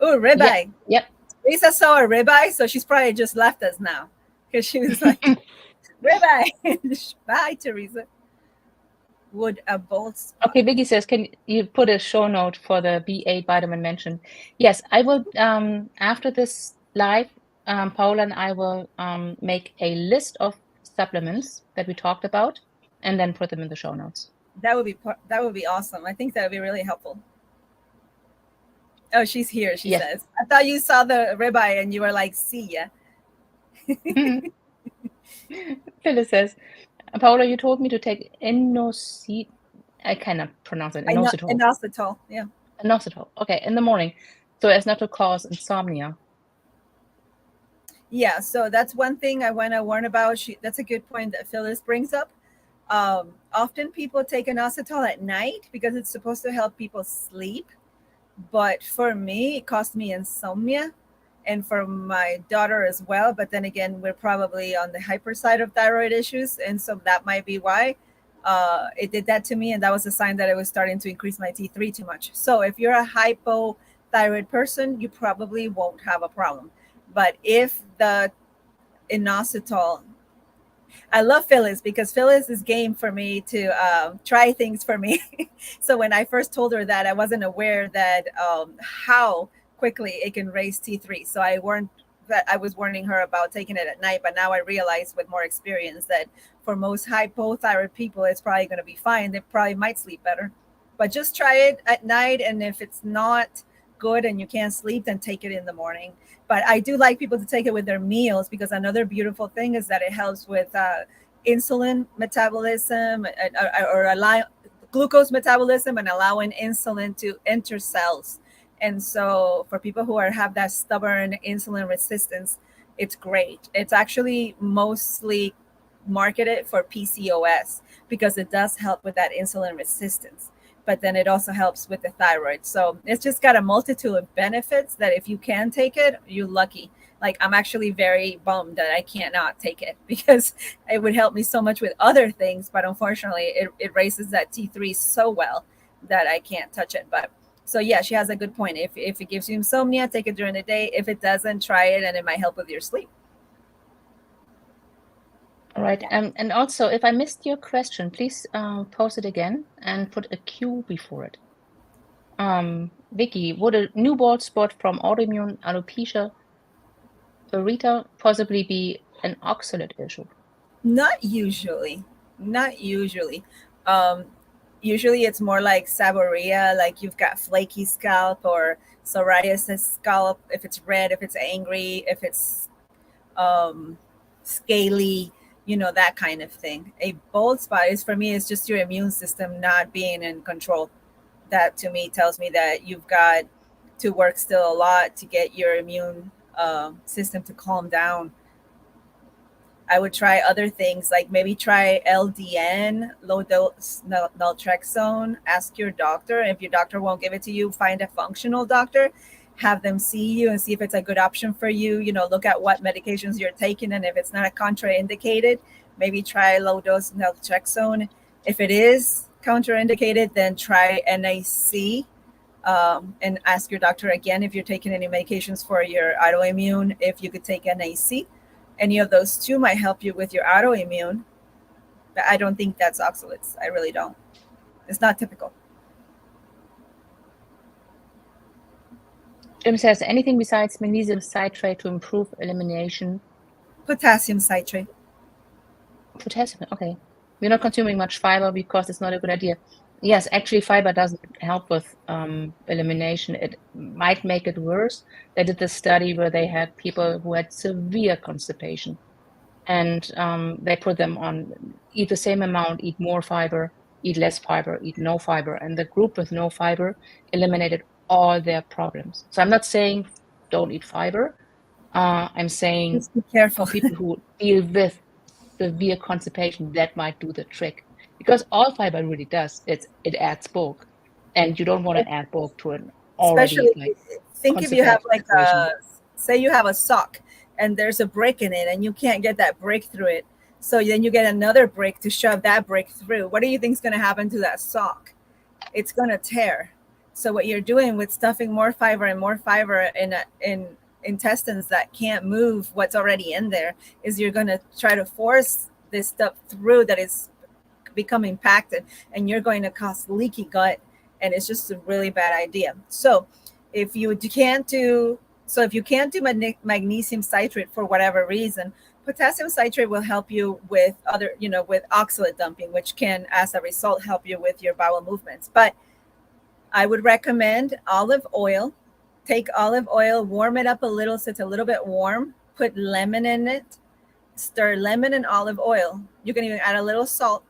Oh, ribeye. Yep. Lisa saw a ribeye, so she's probably just left us now, because she was like, ribeye. Bye, Teresa. Would a bolt? Okay, Biggie says, can you put a show note for the B8 vitamin mentioned? Yes, I will. After this live, Paola and I will make a list of supplements that we talked about, and then put them in the show notes. That would be awesome. I think that would be really helpful. Oh, she's here. She says, I thought you saw the ribeye and you were like, see ya. Phyllis says, Paola, you told me to take inositol. I cannot pronounce it. Inositol. Inositol, yeah. Inositol. Okay, in the morning, so as not to cause insomnia. Yeah, so that's one thing I want to warn about. That's a good point that Phyllis brings up. Often people take inositol at night because it's supposed to help people sleep. But for me, it caused me insomnia and for my daughter as well. But then again, we're probably on the hyper side of thyroid issues. And so that might be why it did that to me. And that was a sign that it was starting to increase my T3 too much. So if you're a hypothyroid person, you probably won't have a problem. But if the inositol, I love Phyllis because Phyllis is game for me to try things for me. So when I first told her that, I wasn't aware that how quickly it can raise T3. So I was warning her about taking it at night, but now I realize with more experience that for most hypothyroid people, it's probably going to be fine. They probably might sleep better, but just try it at night. And if it's not good and you can't sleep, then take it in the morning. But I do like people to take it with their meals because another beautiful thing is that it helps with insulin metabolism or allow glucose metabolism and allowing insulin to enter cells. And so for people who have that stubborn insulin resistance, it's great. It's actually mostly marketed for PCOS because it does help with that insulin resistance, but then it also helps with the thyroid. So it's just got a multitude of benefits that if you can take it, you're lucky. Like I'm actually very bummed that I cannot take it because it would help me so much with other things. But unfortunately, it raises that T3 so well that I can't touch it. But so yeah, she has a good point. If it gives you insomnia, take it during the day. If it doesn't, try it and it might help with your sleep. All right. And also, if I missed your question, please post it again and put a Q before it. Vicky, would a new bald spot from autoimmune alopecia areata possibly be an oxalate issue? Not usually. Not usually. Um, Usually it's more like seborrhea, like you've got flaky scalp or psoriasis scalp, if it's red, if it's angry, if it's um, scaly, that kind of thing. A bald spot is for me is just your immune system not being in control. That to me tells me that you've got to work still a lot to get your immune system to calm down. I would try other things like maybe try LDN, low dose naltrexone. Ask your doctor. If your doctor won't give it to you, find a functional doctor. Have them see you and see if it's a good option for you. Look at what medications you're taking, and if it's not a contraindicated, maybe try low dose naltrexone. If it is contraindicated, then try NAC. And ask your doctor again if you're taking any medications for your autoimmune, if you could take NAC. Any of those two might help you with your autoimmune, but I don't think that's oxalates. I really don't. It's not typical. Jim says, anything besides magnesium citrate to improve elimination? Potassium citrate. Potassium, okay. We're not consuming much fiber because it's not a good idea. Yes, actually, fiber doesn't help with elimination. It might make it worse. They did this study where they had people who had severe constipation, and they put them on eat the same amount, eat more fiber, eat less fiber, eat no fiber. And the group with no fiber eliminated all their problems. So I'm not saying don't eat fiber. I'm saying Just be careful. for people who deal with severe constipation, that might do the trick. Because all fiber really does, it adds bulk. And you don't want to add bulk to an already Especially think if you have constipated like situation. say you have a sock and there's a brick in it and you can't get that brick through it. So then you get another brick to shove that brick through. What do you think is going to happen to that sock? It's going to tear. So what you're doing with stuffing more fiber and more fiber in intestines that can't move what's already in there is you're going to try to force this stuff through that is become impacted, and you're going to cause leaky gut, and it's just a really bad idea. So if you can't do magnesium citrate for whatever reason, potassium citrate will help you with other, with oxalate dumping, which can, as a result, help you with your bowel movements. But I would recommend olive oil. Take olive oil, warm it up a little so it's a little bit warm. Put lemon in it. Stir lemon and olive oil. You can even add a little salt,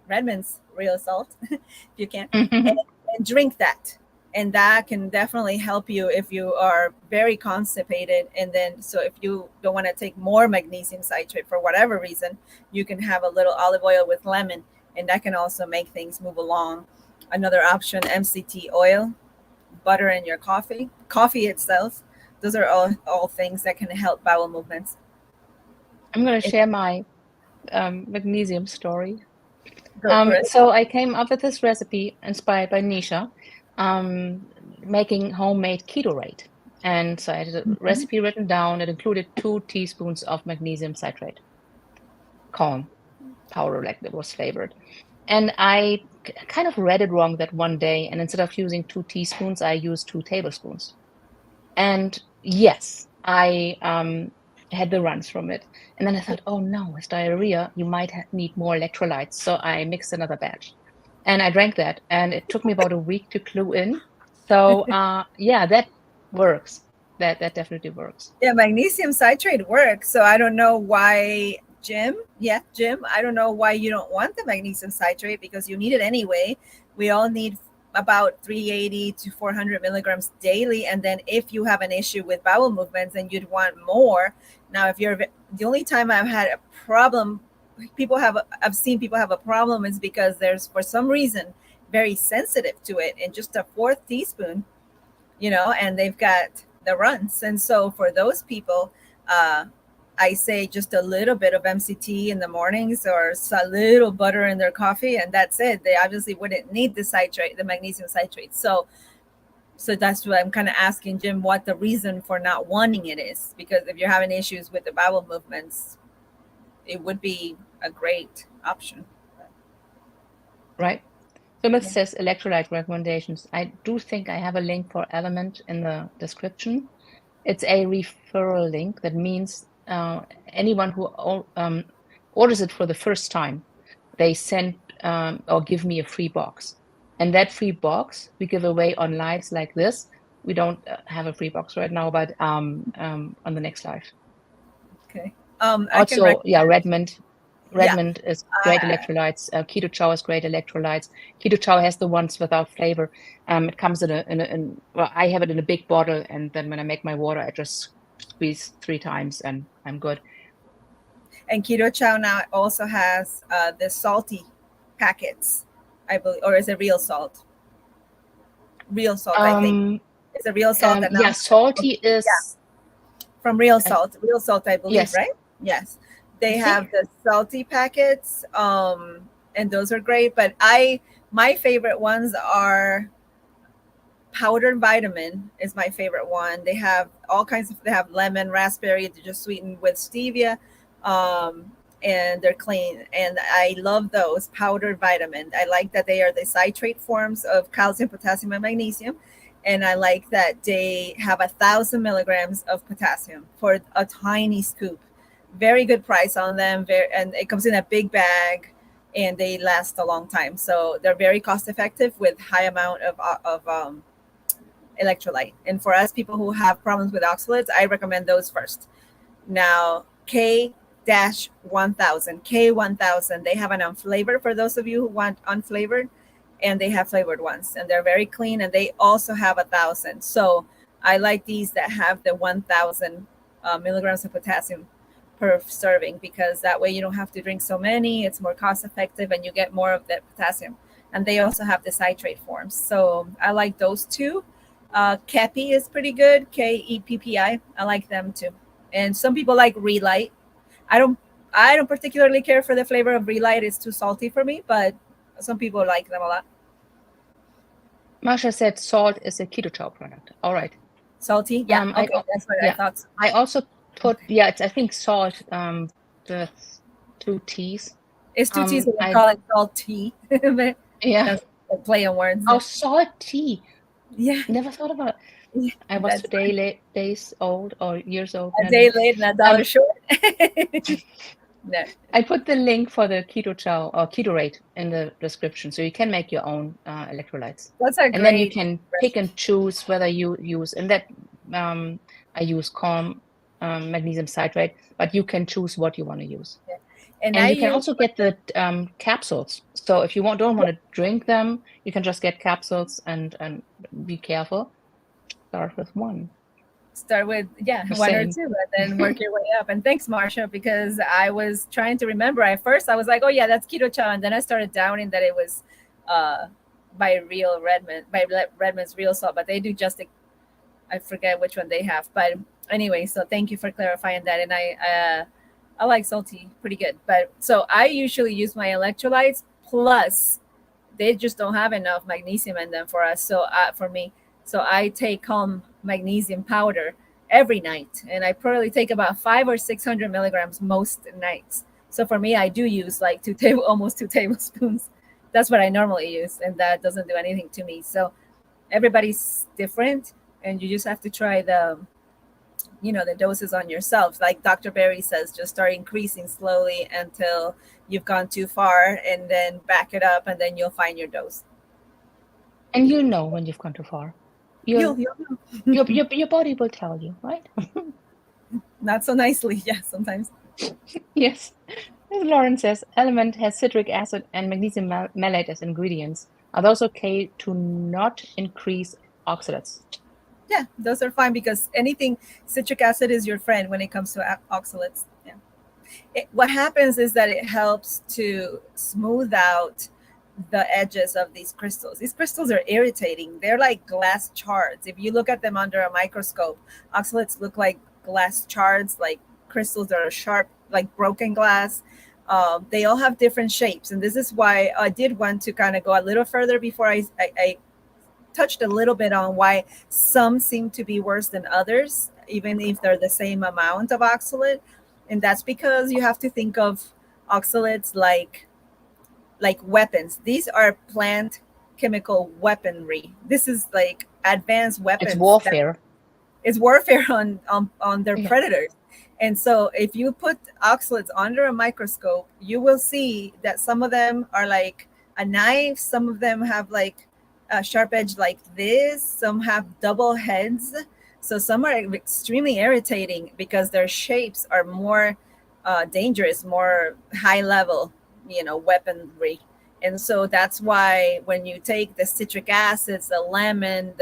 Redmond's real salt, if you can, and drink that. And that can definitely help you if you are very constipated. And then, so if you don't want to take more magnesium citrate for whatever reason, you can have a little olive oil with lemon, and that can also make things move along. Another option, MCT oil, butter in your coffee itself. Those are all things that can help bowel movements. I'm going to share my magnesium story. Go for it. So I came up with this recipe inspired by Nisha, making homemade Ketorate. And so I had a recipe written down. It included 2 teaspoons of magnesium citrate, corn powder, like that was flavored. And I kind of read it wrong that one day. And instead of using 2 teaspoons, I used 2 tablespoons. And yes, I had the runs from it. And then I thought, oh no, with diarrhea, you might need more electrolytes. So I mixed another batch and I drank that. And it took me about a week to clue in. So yeah, that works. That definitely works. Yeah, magnesium citrate works. So I don't know why, Jim. Yeah, Jim, I don't know why you don't want the magnesium citrate, because you need it anyway. We all need about 380 to 400 milligrams daily. And then if you have an issue with bowel movements, then you'd want more. Now, if you're the only time I've had a problem, I've seen people have a problem is because there's, for some reason, very sensitive to it. And just a 4th teaspoon, and they've got the runs. And so for those people, I say just a little bit of MCT in the mornings, or a little butter in their coffee, and that's it. They obviously wouldn't need the magnesium citrate. So that's what I'm kind of asking Jim, what the reason for not wanting it is, because if you're having issues with the bowel movements, it would be a great option. Right. So it says electrolyte recommendations. I do think I have a link for Element in the description. It's a referral link. That means anyone who orders it for the first time, they send or give me a free box. And that free box we give away on lives like this. We don't have a free box right now, but on the next live. Okay. Also, yeah, Redmond is great electrolytes. Keto Chow is great electrolytes. Keto Chow has the ones without flavor. It comes well, I have it in a big bottle, and then when I make my water, I just squeeze 3 times, and I'm good. And Keto Chow now also has the salty packets, I believe, or is it real salt? Real salt, I think. It's a real salt. That now salty is from Real Salt. Real Salt, I believe, yes. right? Yes. They have the salty packets, and those are great. But my favorite ones are powdered vitamin is my favorite one. They have all kinds of, they have lemon, raspberry, they're just sweetened with stevia, and they're clean. And I love those powdered vitamin. I like that they are the citrate forms of calcium, potassium, and magnesium. And I like that they have 1,000 milligrams of potassium for a tiny scoop. Very good price on them. And it comes in a big bag, and they last a long time. So they're very cost effective with high amount of electrolyte. And for us people who have problems with oxalates, I recommend those first. Now, K-1000, K1000, they have an unflavored for those of you who want unflavored, and they have flavored ones, and they're very clean, and they also have 1,000. So I like these that have the 1,000 milligrams of potassium per serving, because that way you don't have to drink so many. It's more cost effective, and you get more of that potassium. And they also have the citrate forms. So I like those 2. Kepi is pretty good. Keppi. I like them too. And some people like Relight. I don't particularly care for the flavor of Relight. It's too salty for me, but some people like them a lot. Marsha said salt is a Keto Chow product. All right. Salty? Yeah. Okay, that's what I thought. I also put, I think salt, the 2 T's. It's 2 T's, so we call it salt tea. Yeah. Play on words. Oh, salt tea. Yeah. Never thought about it. I was days old or years old. A day late and $1 short. No. I put the link for the Keto Chow or Ketorate in the description, so you can make your own electrolytes. That's a great. And then you can pick and choose whether you use, and that I use corn magnesium citrate, but you can choose what you want to use. Yeah. And you can also get the capsules. So if you don't want to drink them, you can just get capsules and be careful. Start with one. Start with The one or same. two, and then work your way up. And thanks, Marsha, because I was trying to remember. At first, I was like, "Oh yeah, that's keto chow," and then I started doubting that it was uh, by Redmond's Real Salt, but they do just I forget which one they have. But anyway, so thank you for clarifying that. And I like salty pretty good. But so I usually use my electrolytes plus they just don't have enough magnesium in them for us. So for me, so I take home magnesium powder every night, and I probably take about 500 or 600 milligrams most nights. So for me, I do use like almost 2 tablespoons. That's what I normally use, and that doesn't do anything to me. So everybody's different, and you just have to try the doses on yourself. Like Dr. Berry says, just start increasing slowly until you've gone too far, and then back it up, and then you'll find your dose. And you'll know when you've gone too far. You'll know. Your body will tell you, right? Not so nicely, yeah, sometimes. Yes. As Lauren says, Element has citric acid and magnesium malate as ingredients. Are those okay to not increase oxalates? Yeah, those are fine because anything citric acid is your friend when it comes to oxalates. Yeah. What happens is that it helps to smooth out the edges of these crystals. These crystals are irritating. They're like glass shards. If you look at them under a microscope, oxalates look like glass shards, like crystals that are sharp, like broken glass. They all have different shapes. And this is why I did want to kind of go a little further before I touched a little bit on why some seem to be worse than others, even if they're the same amount of oxalate. And that's because you have to think of oxalates like weapons. These are plant chemical weaponry. This is like advanced weapons. It's warfare. It's warfare on their predators. And so if you put oxalates under a microscope, you will see that some of them are like a knife. Some of them have like a sharp edge like this. Some have double heads. So some are extremely irritating because their shapes are more dangerous, more high level, weaponry. And so that's why when you take the citric acids, the lemon,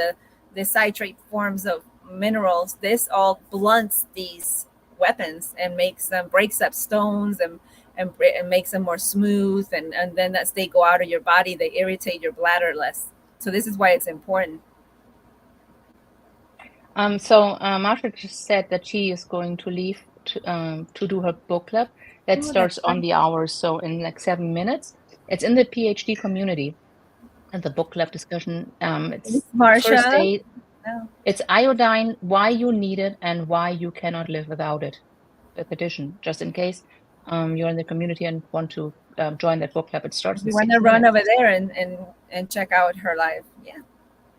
the citrate forms of minerals, this all blunts these weapons and breaks up stones and makes them more smooth. And then as they go out of your body, they irritate your bladder less. So this is why it's important. So Marsha just said that she is going to leave to do her book club. That starts on the hour, so in like 7 minutes. It's in the PhD community, and the book club discussion. It's Marsha. First day. No. It's Iodine, why you need it and why you cannot live without it. The petition, just in case you're in the community and want to join that book club. It starts. You want to run over there and check out her live.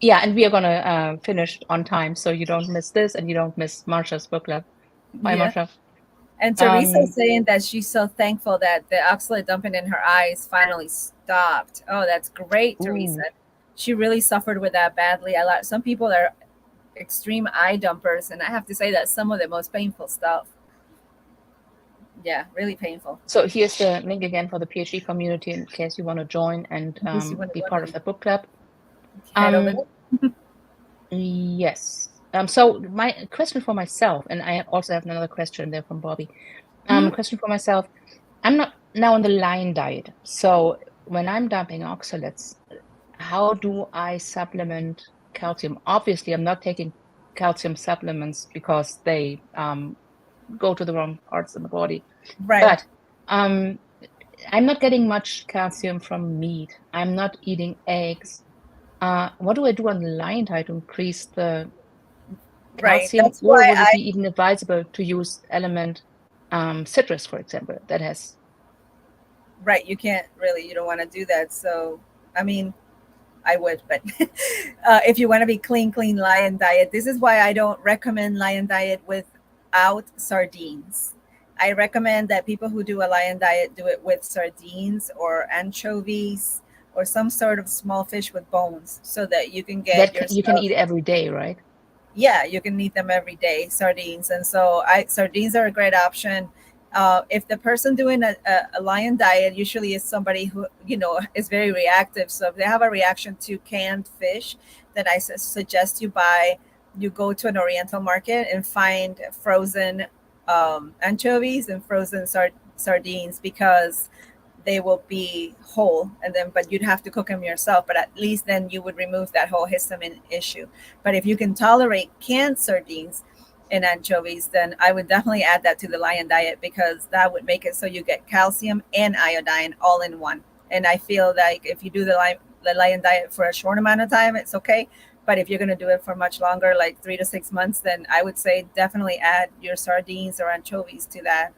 Yeah, and we are gonna finish on time, so you don't miss this and you don't miss Marsha's book club. Bye, Marsha. And Teresa's saying that she's so thankful that the oxalate dumping in her eyes finally stopped. Oh, that's great, Teresa. She really suffered with that badly. Some people are extreme eye dumpers, and I have to say that some of the most painful stuff. Yeah, really painful. So here's the link again for the PhD community in case you want to join and be part of the book club. Yes. So my question for myself, and I also have another question there from Bobby. Question for myself. I'm not now on the lion diet. So when I'm dumping oxalates, how do I supplement calcium? Obviously, I'm not taking calcium supplements because they go to the wrong parts in the body. Right. But I'm not getting much calcium from meat. I'm not eating eggs. What do I do on the lion diet to increase the calcium? That's or why would it be even advisable to use element citrus, for example, that has... Right, you don't want to do that. So, I mean, I would, but if you want to be clean lion diet, this is why I don't recommend lion diet without sardines. I recommend that people who do a lion diet do it with sardines or anchovies or some sort of small fish with bones, so that you can get you can eat every day, right? Yeah, you can eat them every day, sardines. And so sardines are a great option. If the person doing a lion diet usually is somebody who, is very reactive. So if they have a reaction to canned fish, then I suggest you go to an Oriental market and find frozen anchovies and frozen sardines, because they will be whole, but you'd have to cook them yourself, but at least then you would remove that whole histamine issue. But if you can tolerate canned sardines and anchovies, then I would definitely add that to the lion diet, because that would make it so you get calcium and iodine all in one. And I feel like if you do the lion diet for a short amount of time, it's okay. But if you're going to do it for much longer, like 3 to 6 months, then I would say definitely add your sardines or anchovies to that.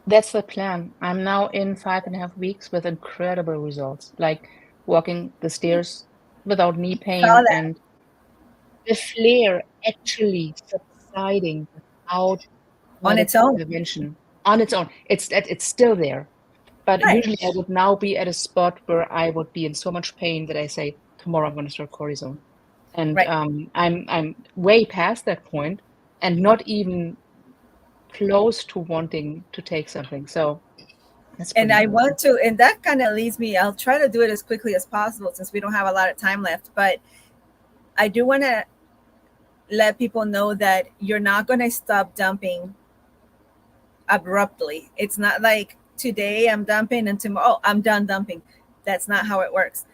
That's the plan. I'm now in 5.5 weeks with incredible results, like walking the stairs without knee pain, and the flare actually subsiding without on its own. intervention. On its own. It's still there. But Right. usually I would now be at a spot where I would be in so much pain that I say, tomorrow I'm going to start cortisone. And Right. I'm way past that point and not even close to wanting to take something. So that's And I amazing. want to, and that kind of leads me, I'll try to do it as quickly as possible since we don't have a lot of time left. But I do want to let people know that you're not going to stop dumping abruptly. It's not like today I'm dumping and tomorrow I'm done dumping. That's not how it works.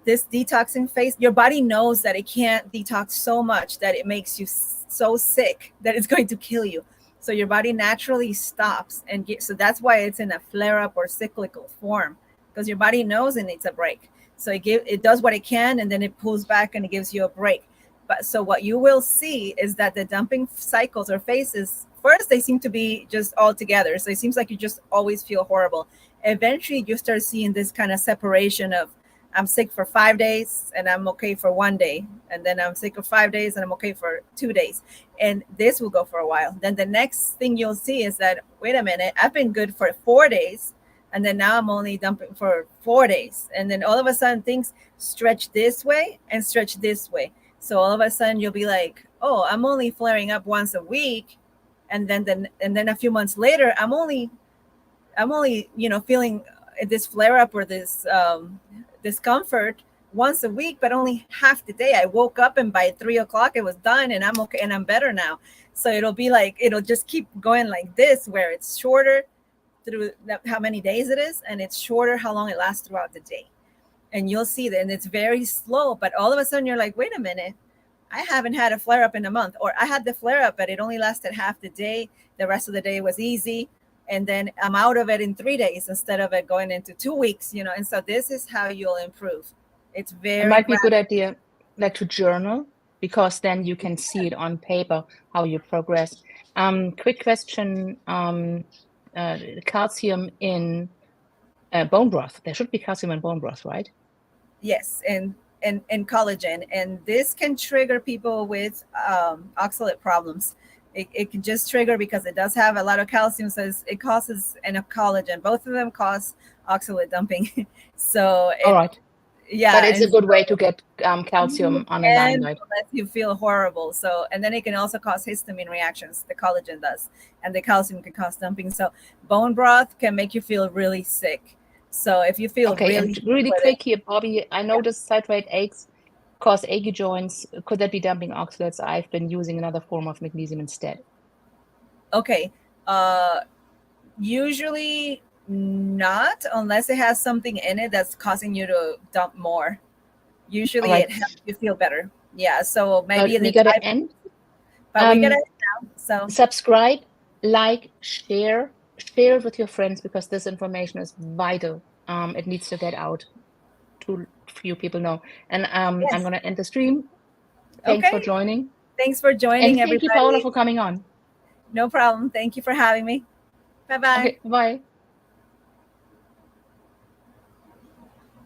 This detoxing phase, your body knows that it can't detox so much that it makes you so sick that it's going to kill you. So your body naturally stops, and so that's why it's in a flare up or cyclical form, because your body knows it needs a break. So it does what it can, and then it pulls back and it gives you a break. But so what you will see is that the dumping cycles or phases, first they seem to be just all together. So it seems like you just always feel horrible. Eventually you start seeing this kind of separation of, I'm sick for 5 days and I'm okay for 1 day. And then I'm sick for 5 days and I'm okay for 2 days. And this will go for a while. Then the next thing you'll see is that, wait a minute, I've been good for 4 days. And then now I'm only dumping for 4 days. And then all of a sudden things stretch this way and stretch this way. So all of a sudden you'll be like, oh, I'm only flaring up once a week. And then a few months later, I'm only, feeling this flare up or this discomfort once a week, but only half the day. I woke up and by 3 o'clock it was done and I'm okay and I'm better now. So it'll be like, it'll just keep going like this, where it's shorter through how many days it is, and it's shorter how long it lasts throughout the day. And you'll see that, and it's very slow, but all of a sudden you're like, wait a minute, I haven't had a flare up in a month, or I had the flare up, but it only lasted half the day. The rest of the day was easy. And then I'm out of it in 3 days instead of it going into 2 weeks, And so this is how you'll improve. It's very, it might be a good idea, like, to journal, because then you can see it on paper how you progress. Quick question: calcium in bone broth. There should be calcium in bone broth, right? Yes, and collagen, and this can trigger people with oxalate problems. It can just trigger because it does have a lot of calcium, so it causes, and a collagen. Both of them cause oxalate dumping. So all right, yeah, but it's a good way to get calcium on a lion diet. Unless you feel horrible. So, and then it can also cause histamine reactions. The collagen does, and the calcium can cause dumping. So bone broth can make you feel really sick. So if you feel really quick here, Bobby, I noticed citrate aches cause achy joints. Could that be dumping oxalates? I've been using another form of magnesium instead. Okay. Usually not, unless it has something in it that's causing you to dump more. Usually it helps you feel better. Yeah. So maybe we gotta end. But we gotta end now. So subscribe, like, share it with your friends, because this information is vital. It needs to get out to few people know. And yes. I'm gonna end the stream. Thanks for joining. Thanks for joining, and thank you, Paola, for coming on. No problem. Thank you for having me. Bye-bye. Okay, bye.